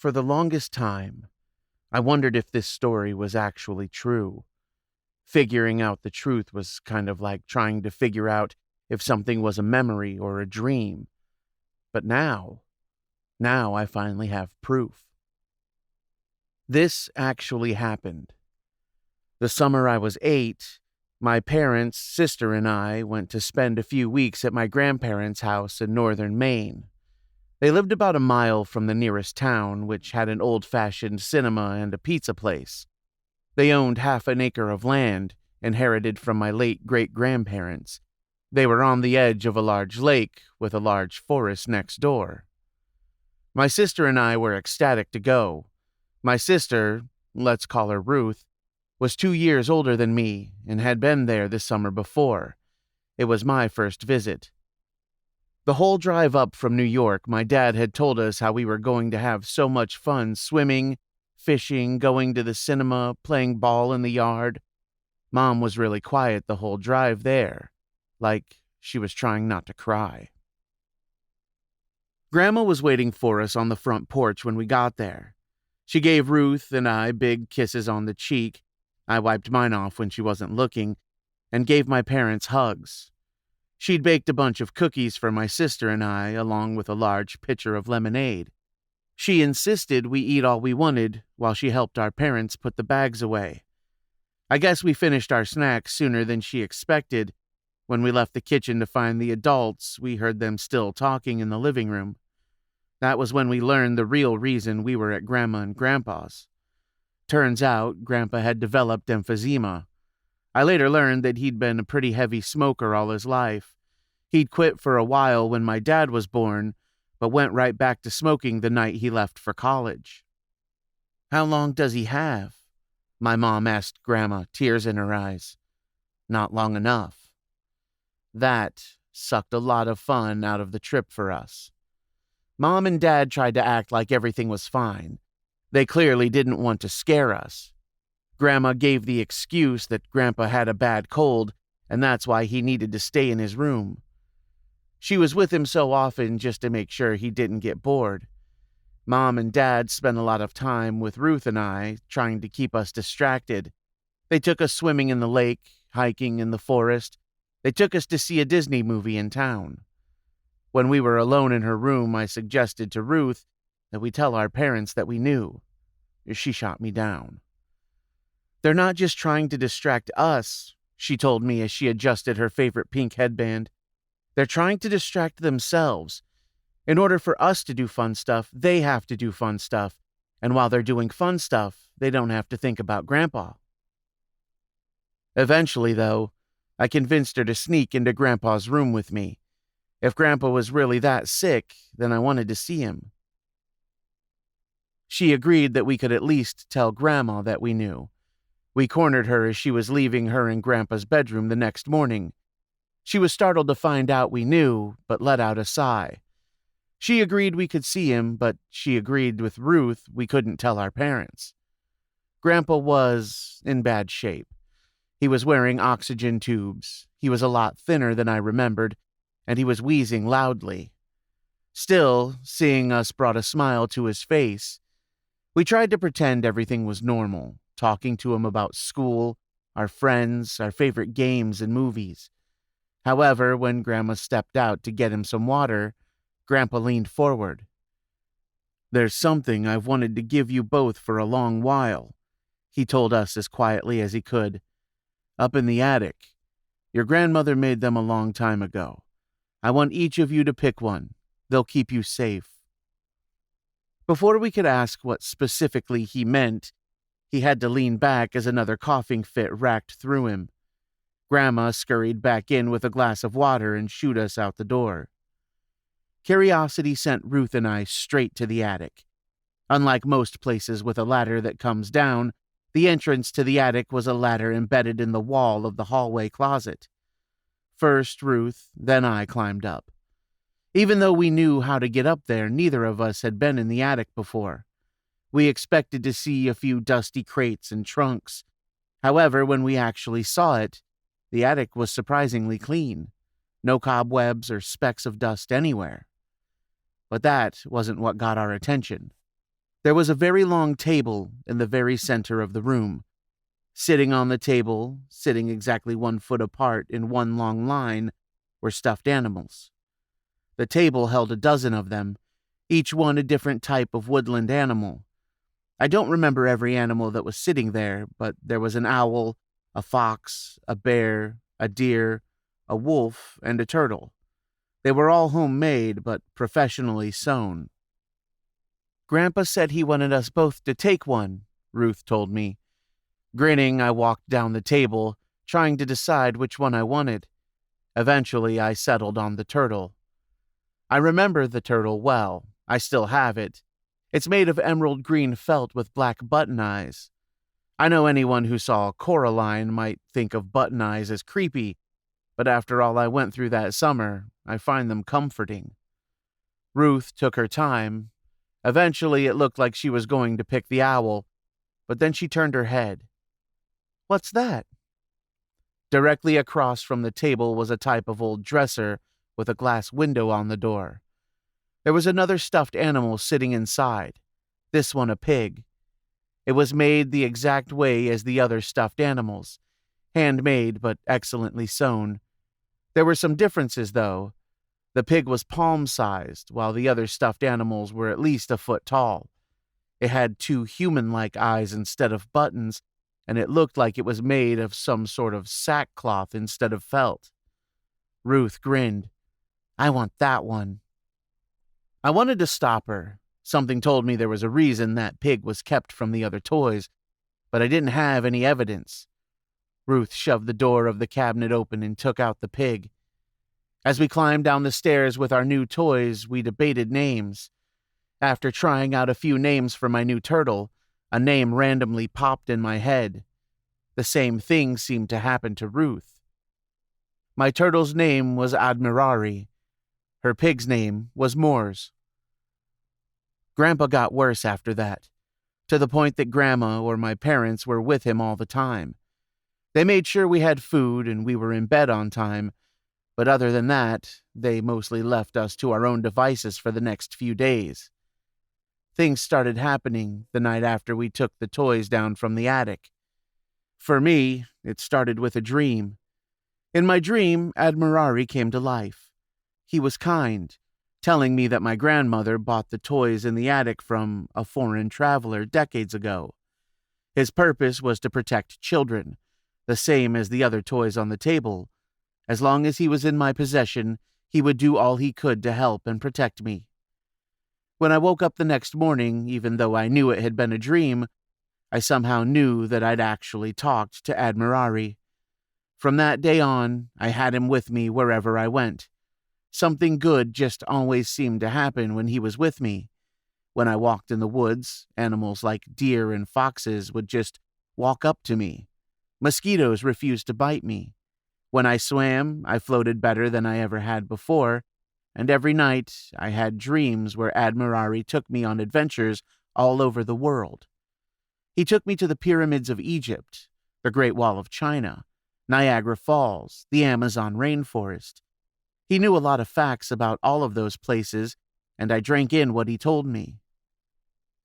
For the longest time, I wondered if this story was actually true. Figuring out the truth was kind of like trying to figure out if something was a memory or a dream. But now I finally have proof. This actually happened. The summer I was 8, my parents, sister, and I went to spend a few weeks at my grandparents' house in northern Maine. They lived about a mile from the nearest town, which had an old-fashioned cinema and a pizza place. They owned half an acre of land, inherited from my late great-grandparents. They were on the edge of a large lake with a large forest next door. My sister and I were ecstatic to go. My sister, let's call her Ruth, was 2 years older than me and had been there the summer before. It was my first visit. The whole drive up from New York, my dad had told us how we were going to have so much fun swimming, fishing, going to the cinema, playing ball in the yard. Mom was really quiet the whole drive there, like she was trying not to cry. Grandma was waiting for us on the front porch when we got there. She gave Ruth and I big kisses on the cheek. I wiped mine off when she wasn't looking, and gave my parents hugs. She'd baked a bunch of cookies for my sister and I, along with a large pitcher of lemonade. She insisted we eat all we wanted while she helped our parents put the bags away. I guess we finished our snacks sooner than she expected. When we left the kitchen to find the adults, we heard them still talking in the living room. That was when we learned the real reason we were at Grandma and Grandpa's. Turns out, Grandpa had developed emphysema. I later learned that he'd been a pretty heavy smoker all his life. He'd quit for a while when my dad was born, but went right back to smoking the night he left for college. "How long does he have?" my mom asked Grandma, tears in her eyes. "Not long enough." That sucked a lot of fun out of the trip for us. Mom and Dad tried to act like everything was fine. They clearly didn't want to scare us. Grandma gave the excuse that Grandpa had a bad cold, and that's why he needed to stay in his room. She was with him so often just to make sure he didn't get bored. Mom and Dad spent a lot of time with Ruth and I, trying to keep us distracted. They took us swimming in the lake, hiking in the forest. They took us to see a Disney movie in town. When we were alone in her room, I suggested to Ruth that we tell our parents that we knew. She shot me down. "They're not just trying to distract us," she told me as she adjusted her favorite pink headband. "They're trying to distract themselves. In order for us to do fun stuff, they have to do fun stuff. And while they're doing fun stuff, they don't have to think about Grandpa." Eventually, though, I convinced her to sneak into Grandpa's room with me. If Grandpa was really that sick, then I wanted to see him. She agreed that we could at least tell Grandma that we knew. We cornered her as she was leaving her and Grandpa's bedroom the next morning. She was startled to find out we knew, but let out a sigh. She agreed we could see him, but she agreed with Ruth we couldn't tell our parents. Grandpa was in bad shape. He was wearing oxygen tubes. He was a lot thinner than I remembered, and he was wheezing loudly. Still, seeing us brought a smile to his face. We tried to pretend everything was normal, talking to him about school, our friends, our favorite games and movies. However, when Grandma stepped out to get him some water, Grandpa leaned forward. "There's something I've wanted to give you both for a long while," he told us as quietly as he could. "Up in the attic. Your grandmother made them a long time ago. I want each of you to pick one. They'll keep you safe." Before we could ask what specifically he meant, he had to lean back as another coughing fit racked through him. Grandma scurried back in with a glass of water and shooed us out the door. Curiosity sent Ruth and I straight to the attic. Unlike most places with a ladder that comes down, the entrance to the attic was a ladder embedded in the wall of the hallway closet. First Ruth, then I climbed up. Even though we knew how to get up there, neither of us had been in the attic before. We expected to see a few dusty crates and trunks. However, when we actually saw it, the attic was surprisingly clean. No cobwebs or specks of dust anywhere. But that wasn't what got our attention. There was a very long table in the very center of the room. Sitting on the table, sitting exactly 1 foot apart in one long line, were stuffed animals. The table held a dozen of them, each one a different type of woodland animal. I don't remember every animal that was sitting there, but there was an owl, a fox, a bear, a deer, a wolf, and a turtle. They were all homemade, but professionally sewn. Grandpa said he wanted us both to take one, Ruth told me. Grinning, I walked down the table, trying to decide which one I wanted. Eventually, I settled on the turtle. I remember the turtle well. I still have it. It's made of emerald green felt with black button eyes. I know anyone who saw Coraline might think of button eyes as creepy, but after all I went through that summer, I find them comforting. Ruth took her time. Eventually, it looked like she was going to pick the owl, but then she turned her head. "What's that?" Directly across from the table was a type of old dresser with a glass window on the door. There was another stuffed animal sitting inside, this one a pig. It was made the exact way as the other stuffed animals, handmade but excellently sewn. There were some differences, though. The pig was palm-sized, while the other stuffed animals were at least a foot tall. It had 2 human-like eyes instead of buttons, and it looked like it was made of some sort of sackcloth instead of felt. Ruth grinned. "I want that one." I wanted to stop her. Something told me there was a reason that pig was kept from the other toys, but I didn't have any evidence. Ruth shoved the door of the cabinet open and took out the pig. As we climbed down the stairs with our new toys, we debated names. After trying out a few names for my new turtle, a name randomly popped in my head. The same thing seemed to happen to Ruth. My turtle's name was Admirari. Her pig's name was Moors. Grandpa got worse after that, to the point that Grandma or my parents were with him all the time. They made sure we had food and we were in bed on time, but other than that, they mostly left us to our own devices for the next few days. Things started happening the night after we took the toys down from the attic. For me, it started with a dream. In my dream, Admirari came to life. He was kind, telling me that my grandmother bought the toys in the attic from a foreign traveler decades ago. His purpose was to protect children, the same as the other toys on the table. As long as he was in my possession, he would do all he could to help and protect me. When I woke up the next morning, even though I knew it had been a dream, I somehow knew that I'd actually talked to Admirari. From that day on, I had him with me wherever I went. Something good just always seemed to happen when he was with me. When I walked in the woods, animals like deer and foxes would just walk up to me. Mosquitoes refused to bite me. When I swam, I floated better than I ever had before, and every night I had dreams where Admirari took me on adventures all over the world. He took me to the pyramids of Egypt, the Great Wall of China, Niagara Falls, the Amazon rainforest. He knew a lot of facts about all of those places, and I drank in what he told me.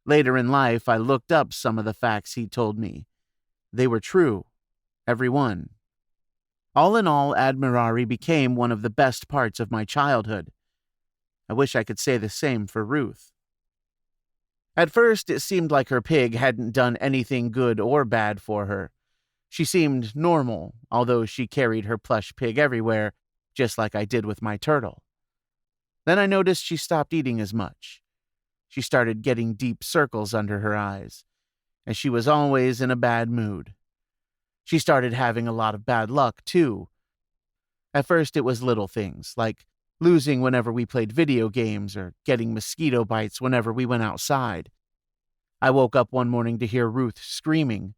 Later in life, I looked up some of the facts he told me. They were true, every one. All in all, Admirari became one of the best parts of my childhood. I wish I could say the same for Ruth. At first, it seemed like her pig hadn't done anything good or bad for her. She seemed normal, although she carried her plush pig everywhere, just like I did with my turtle. Then I noticed she stopped eating as much. She started getting deep circles under her eyes, and she was always in a bad mood. She started having a lot of bad luck, too. At first, it was little things, like losing whenever we played video games or getting mosquito bites whenever we went outside. I woke up one morning to hear Ruth screaming.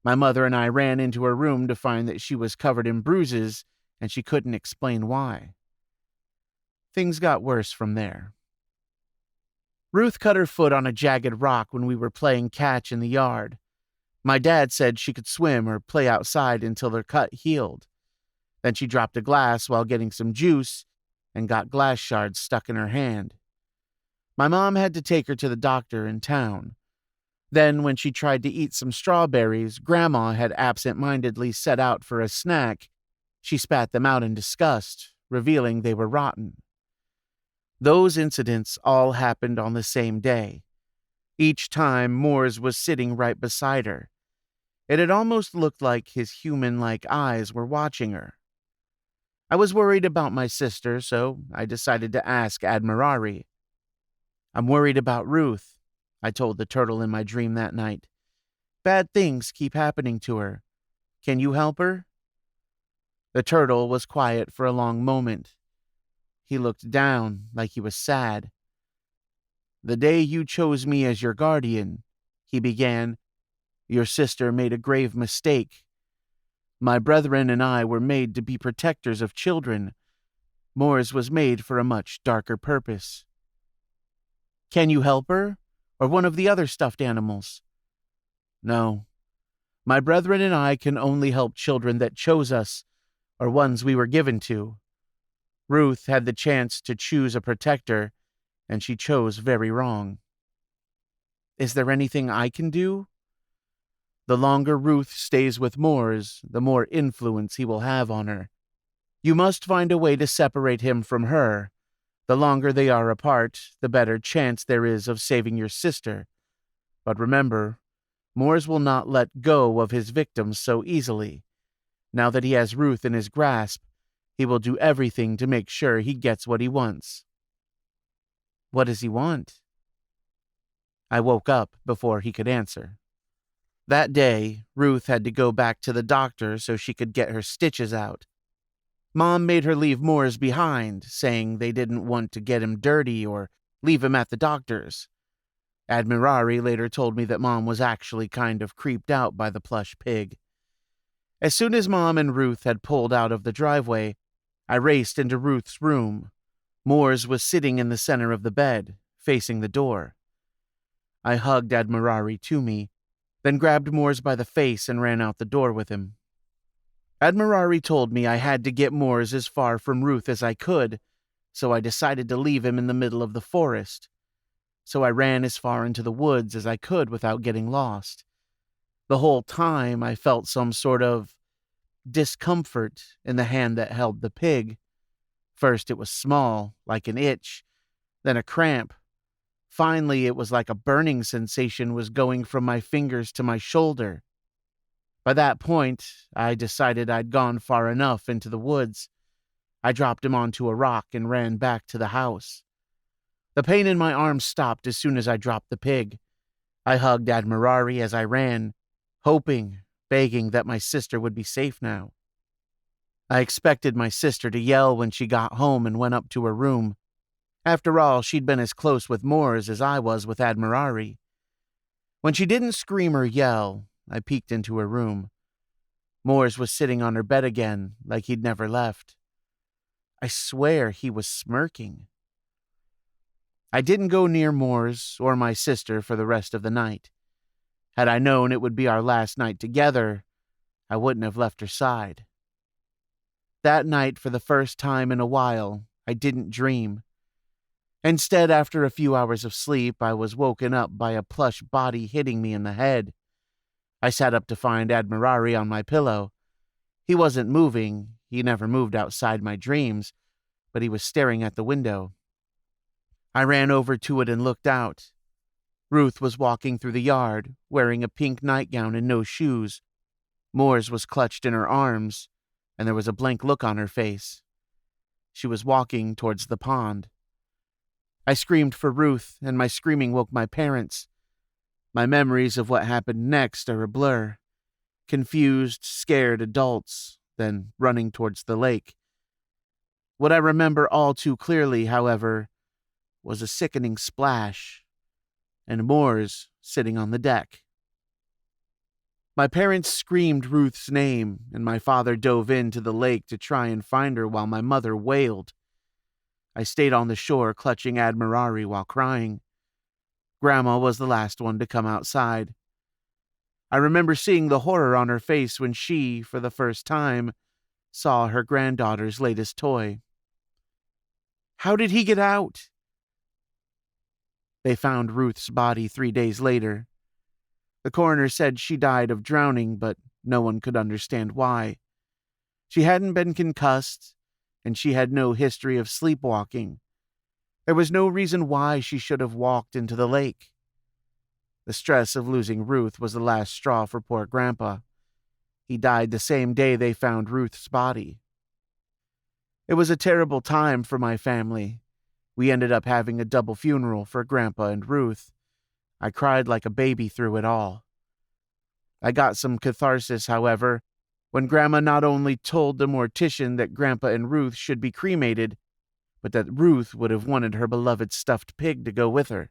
My mother and I ran into her room to find that she was covered in bruises, and she couldn't explain why. Things got worse from there. Ruth cut her foot on a jagged rock when we were playing catch in the yard. My dad said she could swim or play outside until her cut healed. Then she dropped a glass while getting some juice and got glass shards stuck in her hand. My mom had to take her to the doctor in town. Then, when she tried to eat some strawberries Grandma had absent-mindedly set out for a snack, she spat them out in disgust, revealing they were rotten. Those incidents all happened on the same day. Each time, Moores was sitting right beside her. It had almost looked like his human-like eyes were watching her. I was worried about my sister, so I decided to ask Admirari. "I'm worried about Ruth," I told the turtle in my dream that night. "Bad things keep happening to her. Can you help her?" The turtle was quiet for a long moment. He looked down like he was sad. "The day you chose me as your guardian," he began, "your sister made a grave mistake. My brethren and I were made to be protectors of children. Moores was made for a much darker purpose." "Can you help her? Or one of the other stuffed animals?" "No. My brethren and I can only help children that chose us, or ones we were given to. Ruth had the chance to choose a protector, and she chose very wrong." "Is there anything I can do?" "The longer Ruth stays with Moores, the more influence he will have on her. You must find a way to separate him from her. The longer they are apart, the better chance there is of saving your sister. But remember, Moores will not let go of his victims so easily. Now that he has Ruth in his grasp, he will do everything to make sure he gets what he wants." "What does he want?" I woke up before he could answer. That day, Ruth had to go back to the doctor so she could get her stitches out. Mom made her leave Moores behind, saying they didn't want to get him dirty or leave him at the doctor's. Admirari later told me that Mom was actually kind of creeped out by the plush pig. As soon as Mom and Ruth had pulled out of the driveway, I raced into Ruth's room. Moores was sitting in the center of the bed, facing the door. I hugged Admirari to me, then grabbed Moores by the face and ran out the door with him. Admirari told me I had to get Moores as far from Ruth as I could, so I decided to leave him in the middle of the forest. So I ran as far into the woods as I could without getting lost. The whole time I felt some sort of discomfort in the hand that held the pig. First it was small, like an itch, then a cramp. Finally it was like a burning sensation was going from my fingers to my shoulder. By that point, I decided I'd gone far enough into the woods. I dropped him onto a rock and ran back to the house. The pain in my arm stopped as soon as I dropped the pig. I hugged Admirari as I ran, hoping, begging that my sister would be safe now. I expected my sister to yell when she got home and went up to her room. After all, she'd been as close with Moores as I was with Admirari. When she didn't scream or yell, I peeked into her room. Moores was sitting on her bed again, like he'd never left. I swear he was smirking. I didn't go near Moores or my sister for the rest of the night. Had I known it would be our last night together, I wouldn't have left her side. That night, for the first time in a while, I didn't dream. Instead, after a few hours of sleep, I was woken up by a plush body hitting me in the head. I sat up to find Admirari on my pillow. He wasn't moving. He never moved outside my dreams, but he was staring at the window. I ran over to it and looked out. Ruth was walking through the yard, wearing a pink nightgown and no shoes. Moores was clutched in her arms, and there was a blank look on her face. She was walking towards the pond. I screamed for Ruth, and my screaming woke my parents. My memories of what happened next are a blur. Confused, scared adults, then running towards the lake. What I remember all too clearly, however, was a sickening splash, and Moores sitting on the deck. My parents screamed Ruth's name, and my father dove into the lake to try and find her while my mother wailed. I stayed on the shore clutching Admirari while crying. Grandma was the last one to come outside. I remember seeing the horror on her face when she, for the first time, saw her granddaughter's latest toy. "How did he get out?" They found Ruth's body 3 days later. The coroner said she died of drowning, but no one could understand why. She hadn't been concussed, and she had no history of sleepwalking. There was no reason why she should have walked into the lake. The stress of losing Ruth was the last straw for poor Grandpa. He died the same day they found Ruth's body. It was a terrible time for my family. We ended up having a double funeral for Grandpa and Ruth. I cried like a baby through it all. I got some catharsis, however, when Grandma not only told the mortician that Grandpa and Ruth should be cremated, but that Ruth would have wanted her beloved stuffed pig to go with her.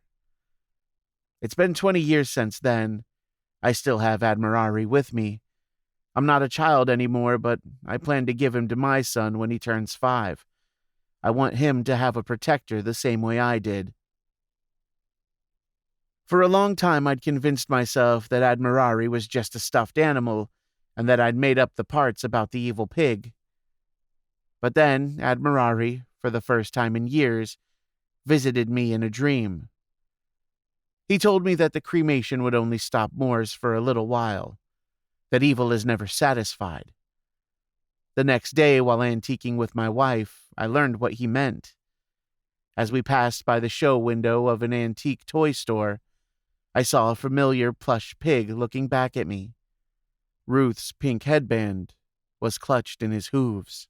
It's been 20 years since then. I still have Admirari with me. I'm not a child anymore, but I plan to give him to my son when he turns 5. I want him to have a protector the same way I did. For a long time, I'd convinced myself that Admirari was just a stuffed animal and that I'd made up the parts about the evil pig. But then, Admirari, for the first time in years, visited me in a dream. He told me that the cremation would only stop Moors for a little while, that evil is never satisfied. The next day, while antiquing with my wife, I learned what he meant. As we passed by the show window of an antique toy store, I saw a familiar plush pig looking back at me. Ruth's pink headband was clutched in his hooves.